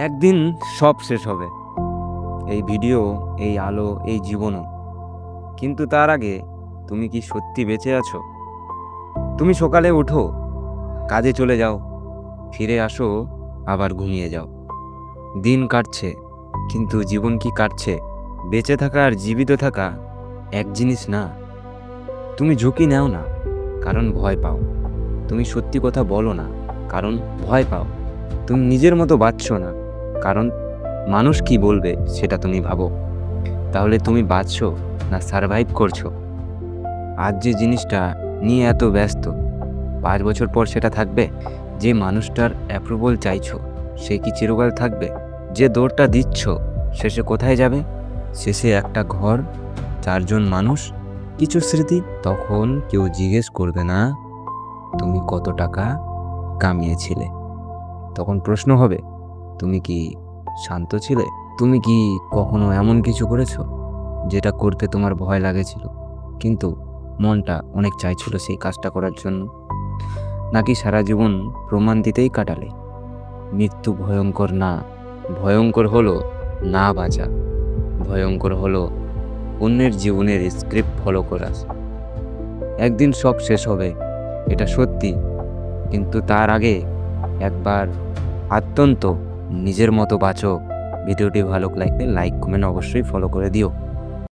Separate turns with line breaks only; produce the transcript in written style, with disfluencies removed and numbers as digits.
একদিন সব শেষ হবে, এই ভিডিও, এই আলো, এই জীবনও। কিন্তু তার আগে তুমি কি সত্যি বেঁচে আছো? তুমি সকালে ওঠো, কাজে চলে যাও, ফিরে আসো, আবার ঘুমিয়ে যাও। দিন কাটছে, কিন্তু জীবন কি কাটছে? বেঁচে থাকা আর জীবিত থাকা এক জিনিস না। তুমি ঝুঁকি নাও না, কারণ ভয় পাও। তুমি সত্যি কথা বলো না, কারণ ভয় পাও। তুমি নিজের মতো বাঁচছো না, কারণ মানুষ কি বলবে সেটা তুমি ভাবো। তাহলে তুমি বাঁচছো না সারভাইভ করছো? আজ যে জিনিসটা নিয়ে এত ব্যস্ত, 5 বছর পর সেটা থাকবে? যে মানুষটার অ্যাপ্রুভাল চাইছো, সে কি চিরকাল থাকবে? যে দৌড়টা দিচ্ছ, শেষে কোথায় যাবে? শেষে একটা ঘর, 4জন মানুষ, কিছু স্মৃতি। তখন কেউ জিজ্ঞেস করবে না তুমি কত টাকা কামিয়েছিলে। তখন প্রশ্ন হবে, তুমি কি শান্ত ছিলে? তুমি কি কখনো এমন কিছু করেছো যেটা করতে তোমার ভয় লাগেছিল, কিন্তু মনটা অনেক চাইছিল সেই কাজটা করার জন্য? নাকি সারা জীবন প্রমাণ দিতেই কাটালে? মৃত্যু ভয়ঙ্কর না, ভয়ঙ্কর হলো না বাঁচা। ভয়ঙ্কর হলো অন্যের জীবনের স্ক্রিপ্ট ফলো করা। একদিন সব শেষ হবে, এটা সত্যি। কিন্তু তার আগে একবার আত্যন্ত নিজের মতো বাঁচো। ভিডিওটি ভালো লাগলে লাইক, কমেন্ট অবশ্যই ফলো করে দিও।